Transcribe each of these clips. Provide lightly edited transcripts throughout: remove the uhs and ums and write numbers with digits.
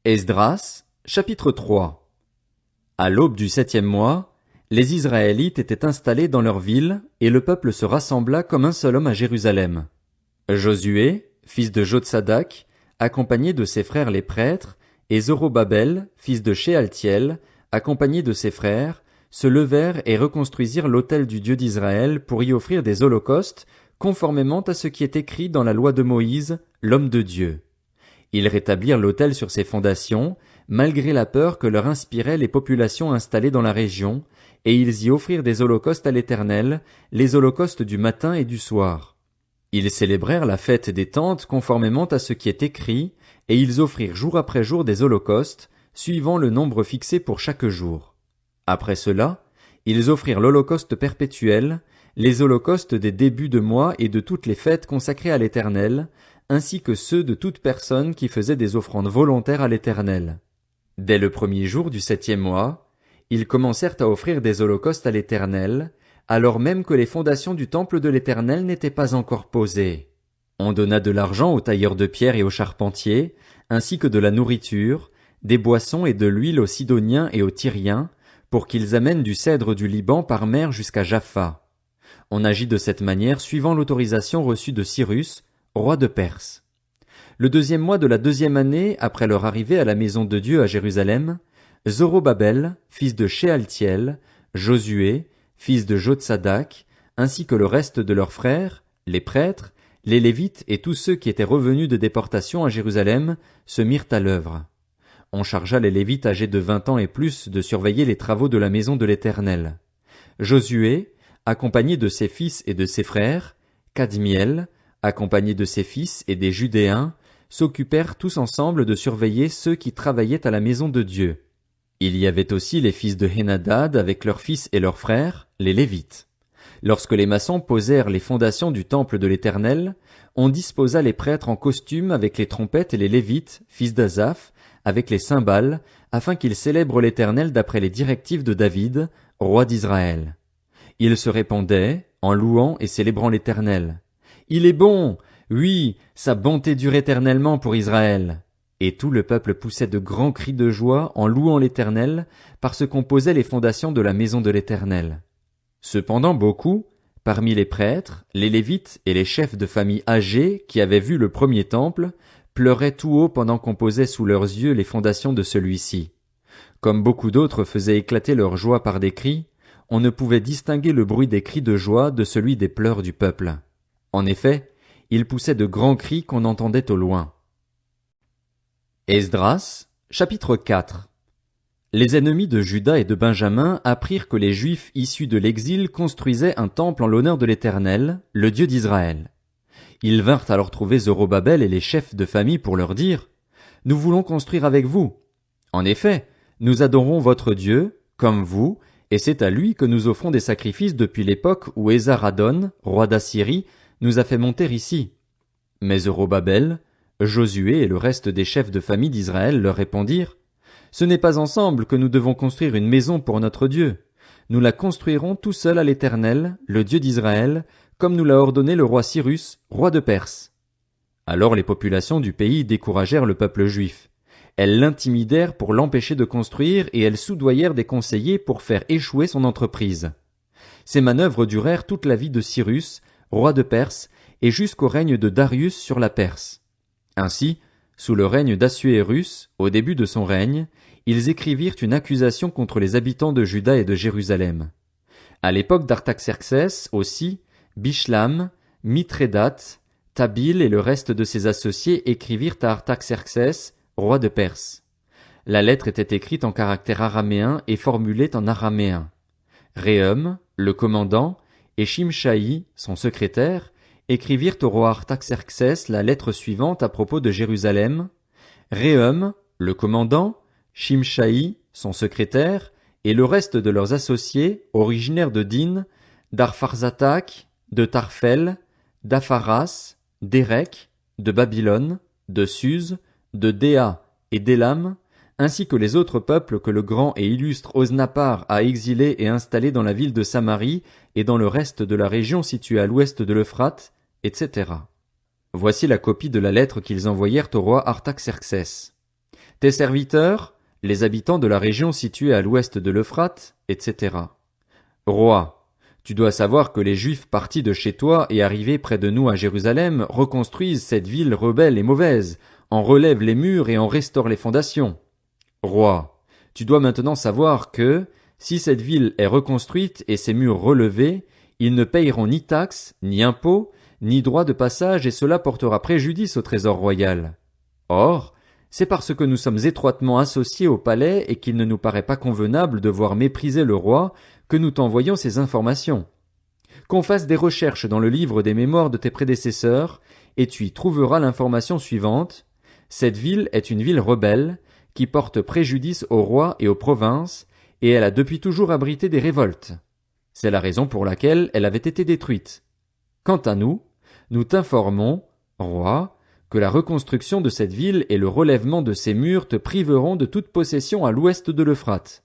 Esdras, chapitre 3. À l'aube du 7e mois, les Israélites étaient installés dans leur ville, et le peuple se rassembla comme un seul homme à Jérusalem. Josué, fils de Jotsadak, accompagné de ses frères les prêtres, et Zorobabel, fils de Shealtiel, accompagné de ses frères, se levèrent et reconstruisirent l'autel du Dieu d'Israël pour y offrir des holocaustes, conformément à ce qui est écrit dans la loi de Moïse, l'homme de Dieu. Ils rétablirent l'autel sur ses fondations, malgré la peur que leur inspiraient les populations installées dans la région, et ils y offrirent des holocaustes à l'Éternel, les holocaustes du matin et du soir. Ils célébrèrent la fête des tentes conformément à ce qui est écrit, et ils offrirent jour après jour des holocaustes, suivant le nombre fixé pour chaque jour. Après cela, ils offrirent l'holocauste perpétuel, les holocaustes des débuts de mois et de toutes les fêtes consacrées à l'Éternel, ainsi que ceux de toute personne qui faisait des offrandes volontaires à l'Éternel. Dès le premier jour du 7e mois, ils commencèrent à offrir des holocaustes à l'Éternel, alors même que les fondations du temple de l'Éternel n'étaient pas encore posées. On donna de l'argent aux tailleurs de pierre et aux charpentiers, ainsi que de la nourriture, des boissons et de l'huile aux Sidoniens et aux Tyriens, pour qu'ils amènent du cèdre du Liban par mer jusqu'à Jaffa. On agit de cette manière suivant l'autorisation reçue de Cyrus, roi de Perse. Le 2e mois de la 2e année, après leur arrivée à la maison de Dieu à Jérusalem, Zorobabel, fils de Shealtiel, Josué, fils de Jotsadak, ainsi que le reste de leurs frères, les prêtres, les Lévites et tous ceux qui étaient revenus de déportation à Jérusalem, se mirent à l'œuvre. On chargea les Lévites âgés de 20 ans et plus de surveiller les travaux de la maison de l'Éternel. Josué, accompagné de ses fils et de ses frères, Kadmiel, accompagné de ses fils et des Judéens, s'occupèrent tous ensemble de surveiller ceux qui travaillaient à la maison de Dieu. Il y avait aussi les fils de Henadad avec leurs fils et leurs frères, les Lévites. Lorsque les maçons posèrent les fondations du temple de l'Éternel, on disposa les prêtres en costume avec les trompettes et les Lévites, fils d'Asaph, avec les cymbales, afin qu'ils célèbrent l'Éternel d'après les directives de David, roi d'Israël. Ils se répandaient, en louant et célébrant l'Éternel. Il est bon, oui, sa bonté dure éternellement pour Israël. Et tout le peuple poussait de grands cris de joie en louant l'Éternel, parce qu'on posait les fondations de la maison de l'Éternel. Cependant beaucoup, parmi les prêtres, les Lévites et les chefs de famille âgés qui avaient vu le premier temple, pleuraient tout haut pendant qu'on posait sous leurs yeux les fondations de celui-ci. Comme beaucoup d'autres faisaient éclater leur joie par des cris, on ne pouvait distinguer le bruit des cris de joie de celui des pleurs du peuple. En effet, ils poussaient de grands cris qu'on entendait au loin. Esdras, chapitre 4. Les ennemis de Juda et de Benjamin apprirent que les Juifs issus de l'exil construisaient un temple en l'honneur de l'Éternel, le Dieu d'Israël. Ils vinrent alors trouver Zorobabel et les chefs de famille pour leur dire « Nous voulons construire avec vous. En effet, nous adorons votre Dieu, comme vous, et c'est à lui que nous offrons des sacrifices depuis l'époque où Esarhaddon, roi d'Assyrie, nous a fait monter ici. » Mais Zorobabel, Josué et le reste des chefs de famille d'Israël leur répondirent « Ce n'est pas ensemble que nous devons construire une maison pour notre Dieu. Nous la construirons tout seuls à l'Éternel, le Dieu d'Israël, comme nous l'a ordonné le roi Cyrus, roi de Perse. » Alors les populations du pays découragèrent le peuple juif. Elles l'intimidèrent pour l'empêcher de construire et elles soudoyèrent des conseillers pour faire échouer son entreprise. Ces manœuvres durèrent toute la vie de Cyrus, roi de Perse, et jusqu'au règne de Darius sur la Perse. Ainsi, sous le règne d'Assuérus, au début de son règne, ils écrivirent une accusation contre les habitants de Juda et de Jérusalem. À l'époque d'Artaxerxès aussi, Bishlam, Mithrédath, Tabil et le reste de ses associés écrivirent à Artaxerxès, roi de Perse. La lettre était écrite en caractère araméen et formulée en araméen. Réhum, le commandant, et Shimshaï, son secrétaire, écrivirent au roi Artaxerxès la lettre suivante à propos de Jérusalem. Réhum, le commandant, Shimshaï, son secrétaire, et le reste de leurs associés, originaires de Din, d'Arpharzatak, de Tarfel, d'Apharas, d'Érec, de Babylone, de Suse, de Déa et d'Élam, ainsi que les autres peuples que le grand et illustre Osnappar a exilés et installés dans la ville de Samarie et dans le reste de la région située à l'ouest de l'Euphrate, etc. Voici la copie de la lettre qu'ils envoyèrent au roi Artaxerxès. tes serviteurs, les habitants de la région située à l'ouest de l'Euphrate, etc. Roi, tu dois savoir que les Juifs partis de chez toi et arrivés près de nous à Jérusalem reconstruisent cette ville rebelle et mauvaise, en relèvent les murs et en restaurent les fondations. Roi, tu dois maintenant savoir que, si cette ville est reconstruite et ses murs relevés, ils ne payeront ni taxes, ni impôts, ni droits de passage et cela portera préjudice au trésor royal. Or, c'est parce que nous sommes étroitement associés au palais et qu'il ne nous paraît pas convenable de voir mépriser le roi que nous t'envoyons ces informations. Qu'on fasse des recherches dans le livre des mémoires de tes prédécesseurs, et tu y trouveras l'information suivante. Cette ville est une ville rebelle, qui porte préjudice au roi et aux provinces, et elle a depuis toujours abrité des révoltes. C'est la raison pour laquelle elle avait été détruite. Quant à nous, nous t'informons, roi, que la reconstruction de cette ville et le relèvement de ses murs te priveront de toute possession à l'ouest de l'Euphrate.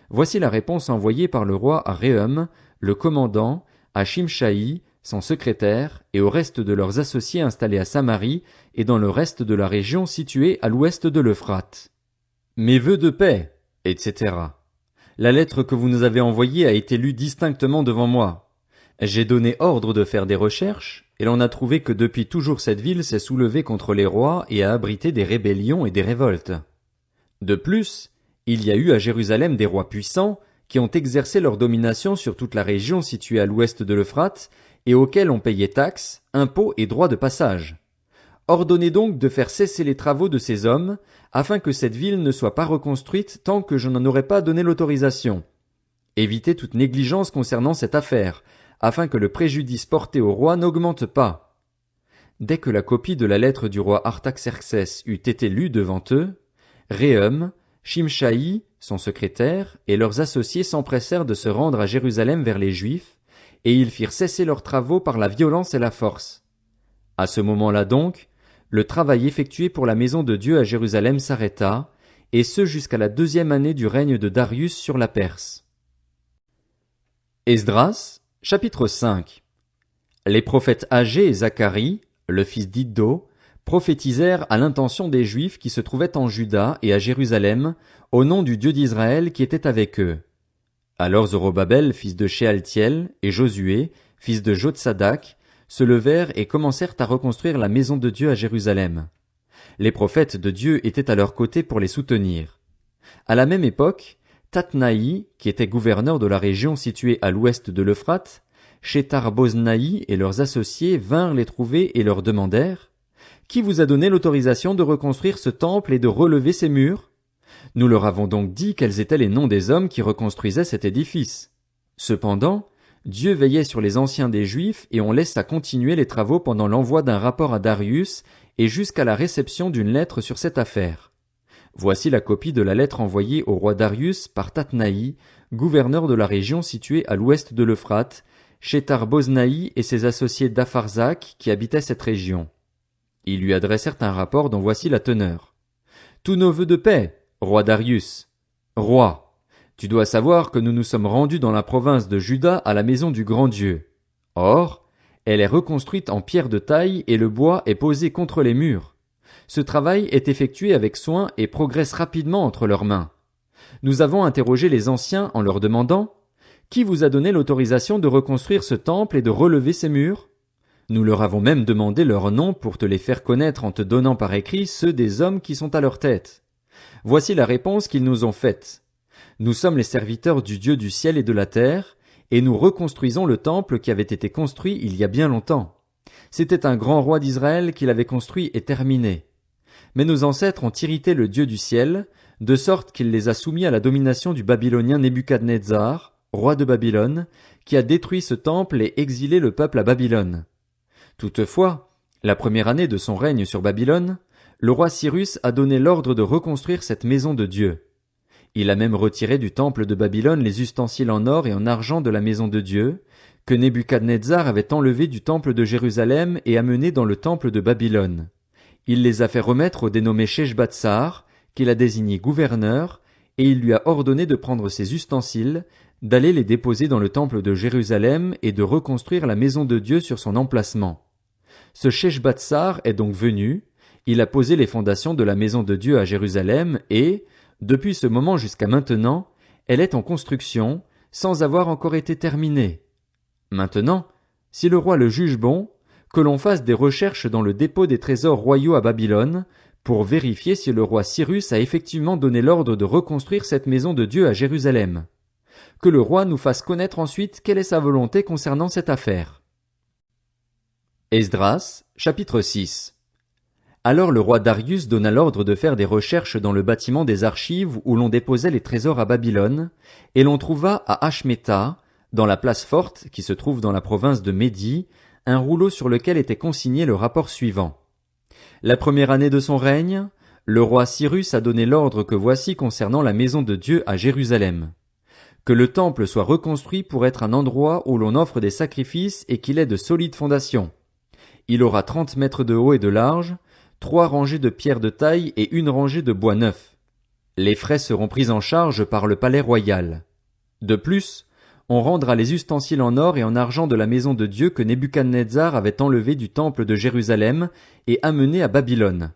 Voici la réponse envoyée par le roi à Réhum, le commandant, à Shimshaï, son secrétaire, et au reste de leurs associés installés à Samarie et dans le reste de la région située à l'ouest de l'Euphrate. Mes vœux de paix, etc. La lettre que vous nous avez envoyée a été lue distinctement devant moi. J'ai donné ordre de faire des recherches, et l'on a trouvé que depuis toujours cette ville s'est soulevée contre les rois et a abrité des rébellions et des révoltes. De plus, il y a eu à Jérusalem des rois puissants qui ont exercé leur domination sur toute la région située à l'ouest de l'Euphrate et auxquels on payait taxes, impôts et droits de passage. Ordonnez donc de faire cesser les travaux de ces hommes, afin que cette ville ne soit pas reconstruite tant que je n'en aurai pas donné l'autorisation. Évitez toute négligence concernant cette affaire, afin que le préjudice porté au roi n'augmente pas. Dès que la copie de la lettre du roi Artaxerxès eut été lue devant eux, Réhum, Shimshaï, son secrétaire, et leurs associés s'empressèrent de se rendre à Jérusalem vers les Juifs, et ils firent cesser leurs travaux par la violence et la force. À ce moment-là donc, le travail effectué pour la maison de Dieu à Jérusalem s'arrêta, et ce jusqu'à la 2e année du règne de Darius sur la Perse. Esdras, chapitre 5. Les prophètes Agé et Zacharie, le fils d'Iddo, prophétisèrent à l'intention des Juifs qui se trouvaient en Juda et à Jérusalem, au nom du Dieu d'Israël qui était avec eux. Alors Zorobabel, fils de Shealtiel, et Josué, fils de Jotsadak, se levèrent et commencèrent à reconstruire la maison de Dieu à Jérusalem. Les prophètes de Dieu étaient à leur côté pour les soutenir. À la même époque, Tatnaï, qui était gouverneur de la région située à l'ouest de l'Euphrate, Shethar-Boznaï et leurs associés vinrent les trouver et leur demandèrent « Qui vous a donné l'autorisation de reconstruire ce temple et de relever ses murs ?» Nous leur avons donc dit quels étaient les noms des hommes qui reconstruisaient cet édifice. Cependant, Dieu veillait sur les anciens des Juifs et on laissa continuer les travaux pendant l'envoi d'un rapport à Darius et jusqu'à la réception d'une lettre sur cette affaire. Voici la copie de la lettre envoyée au roi Darius par Tatnaï, gouverneur de la région située à l'ouest de l'Euphrate, Shethar-Boznaï et ses associés d'Apharzak qui habitaient cette région. Ils lui adressèrent un rapport dont voici la teneur. Tous nos vœux de paix, roi Darius. Roi, tu dois savoir que nous nous sommes rendus dans la province de Juda à la maison du grand Dieu. Or, elle est reconstruite en pierre de taille et le bois est posé contre les murs. Ce travail est effectué avec soin et progresse rapidement entre leurs mains. Nous avons interrogé les anciens en leur demandant « Qui vous a donné l'autorisation de reconstruire ce temple et de relever ses murs ?» Nous leur avons même demandé leurs noms pour te les faire connaître en te donnant par écrit ceux des hommes qui sont à leur tête. Voici la réponse qu'ils nous ont faite. Nous sommes les serviteurs du Dieu du ciel et de la terre, et nous reconstruisons le temple qui avait été construit il y a bien longtemps. C'était un grand roi d'Israël qui l'avait construit et terminé. Mais nos ancêtres ont irrité le Dieu du ciel, de sorte qu'il les a soumis à la domination du Babylonien Nebuchadnezzar, roi de Babylone, qui a détruit ce temple et exilé le peuple à Babylone. Toutefois, la première année de son règne sur Babylone, le roi Cyrus a donné l'ordre de reconstruire cette maison de Dieu. Il a même retiré du temple de Babylone les ustensiles en or et en argent de la maison de Dieu, que Nebuchadnezzar avait enlevés du temple de Jérusalem et amenés dans le temple de Babylone. Il les a fait remettre au dénommé Sheshbatsar, qu'il a désigné gouverneur, et il lui a ordonné de prendre ces ustensiles, d'aller les déposer dans le temple de Jérusalem et de reconstruire la maison de Dieu sur son emplacement. Ce Sheshbatsar est donc venu, il a posé les fondations de la maison de Dieu à Jérusalem et, depuis ce moment jusqu'à maintenant, elle est en construction, sans avoir encore été terminée. Maintenant, si le roi le juge bon, que l'on fasse des recherches dans le dépôt des trésors royaux à Babylone, pour vérifier si le roi Cyrus a effectivement donné l'ordre de reconstruire cette maison de Dieu à Jérusalem. Que le roi nous fasse connaître ensuite quelle est sa volonté concernant cette affaire. Esdras, chapitre 6. Alors le roi Darius donna l'ordre de faire des recherches dans le bâtiment des archives où l'on déposait les trésors à Babylone, et l'on trouva à Ashméta, dans la place forte qui se trouve dans la province de Médie, un rouleau sur lequel était consigné le rapport suivant. La première année de son règne, le roi Cyrus a donné l'ordre que voici concernant la maison de Dieu à Jérusalem. Que le temple soit reconstruit pour être un endroit où l'on offre des sacrifices et qu'il ait de solides fondations. Il aura 30 mètres de haut et de large, 3 rangées de pierres de taille et 1 rangée de bois neuf. Les frais seront pris en charge par le palais royal. De plus, on rendra les ustensiles en or et en argent de la maison de Dieu que Nebuchadnezzar avait enlevés du temple de Jérusalem et amenés à Babylone.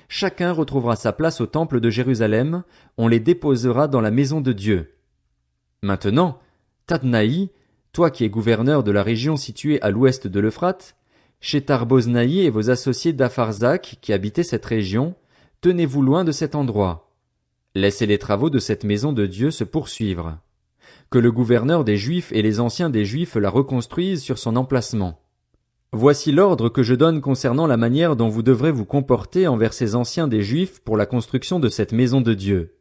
Chacun retrouvera sa place au temple de Jérusalem, on les déposera dans la maison de Dieu. Maintenant, Tatnaï, toi qui es gouverneur de la région située à l'ouest de l'Euphrate, Shethar-Boznaï et vos associés d'Apharzak qui habitaient cette région, tenez-vous loin de cet endroit. Laissez les travaux de cette maison de Dieu se poursuivre. Que le gouverneur des Juifs et les anciens des Juifs la reconstruisent sur son emplacement. Voici l'ordre que je donne concernant la manière dont vous devrez vous comporter envers ces anciens des Juifs pour la construction de cette maison de Dieu.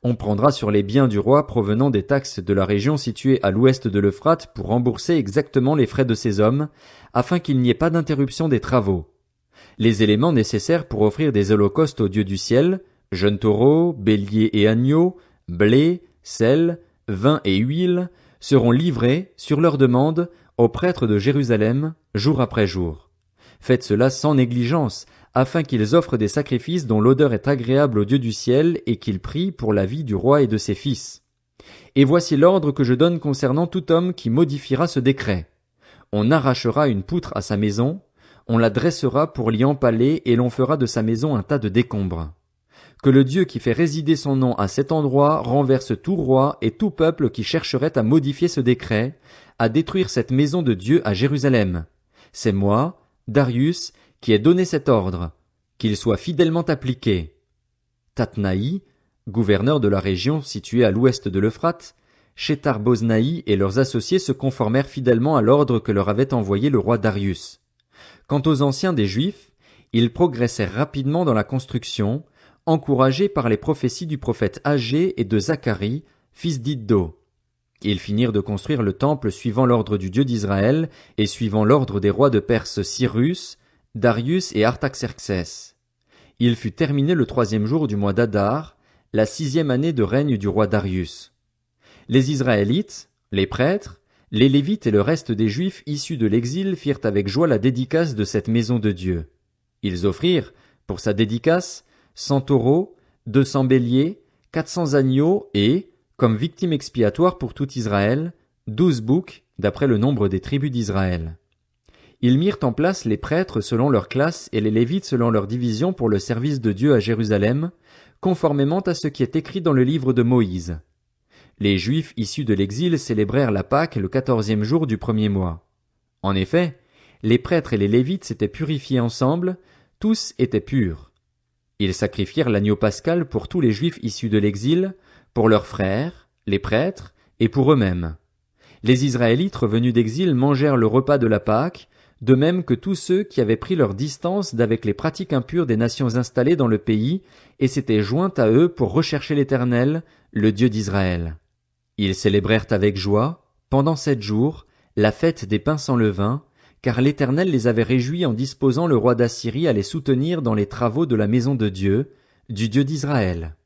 On prendra sur les biens du roi provenant des taxes de la région située à l'ouest de l'Euphrate pour rembourser exactement les frais de ces hommes, afin qu'il n'y ait pas d'interruption des travaux. Les éléments nécessaires pour offrir des holocaustes au Dieu du ciel, jeunes taureaux, béliers et agneaux, blé, sel, vin et huile, seront livrés, sur leur demande, aux prêtres de Jérusalem, jour après jour. Faites cela sans négligence, afin qu'ils offrent des sacrifices dont l'odeur est agréable au Dieu du ciel et qu'ils prient pour la vie du roi et de ses fils. Et voici l'ordre que je donne concernant tout homme qui modifiera ce décret. On arrachera une poutre à sa maison, on la dressera pour l'y empaler et l'on fera de sa maison un tas de décombres. Que le Dieu qui fait résider son nom à cet endroit renverse tout roi et tout peuple qui chercherait à modifier ce décret, à détruire cette maison de Dieu à Jérusalem. C'est moi, Darius, qui ai donné cet ordre, qu'il soit fidèlement appliqué. Tatnaï, gouverneur de la région située à l'ouest de l'Euphrate, Shethar-Boznaï et leurs associés se conformèrent fidèlement à l'ordre que leur avait envoyé le roi Darius. Quant aux anciens des Juifs, ils progressèrent rapidement dans la construction, encouragés par les prophéties du prophète Agé et de Zacharie, fils d'Iddo. Ils finirent de construire le temple suivant l'ordre du Dieu d'Israël et suivant l'ordre des rois de Perse Cyrus, Darius et Artaxerxès. Il fut terminé le 3e jour du mois d'Adar, la 6e année de règne du roi Darius. Les Israélites, les prêtres, les Lévites et le reste des Juifs issus de l'exil firent avec joie la dédicace de cette maison de Dieu. Ils offrirent, pour sa dédicace, 100 taureaux, 200 béliers, 400 agneaux et, comme victime expiatoire pour tout Israël, 12 boucs, d'après le nombre des tribus d'Israël. Ils mirent en place les prêtres selon leur classe et les Lévites selon leur division pour le service de Dieu à Jérusalem, conformément à ce qui est écrit dans le livre de Moïse. Les Juifs issus de l'exil célébrèrent la Pâque le 14e jour du 1er mois. En effet, les prêtres et les Lévites s'étaient purifiés ensemble, tous étaient purs. Ils sacrifièrent l'agneau pascal pour tous les Juifs issus de l'exil, pour leurs frères, les prêtres, et pour eux-mêmes. Les Israélites revenus d'exil mangèrent le repas de la Pâque, de même que tous ceux qui avaient pris leur distance d'avec les pratiques impures des nations installées dans le pays, et s'étaient joints à eux pour rechercher l'Éternel, le Dieu d'Israël. Ils célébrèrent avec joie, pendant 7 jours, la fête des pains sans levain, car l'Éternel les avait réjouis en disposant le roi d'Assyrie à les soutenir dans les travaux de la maison de Dieu, du Dieu d'Israël.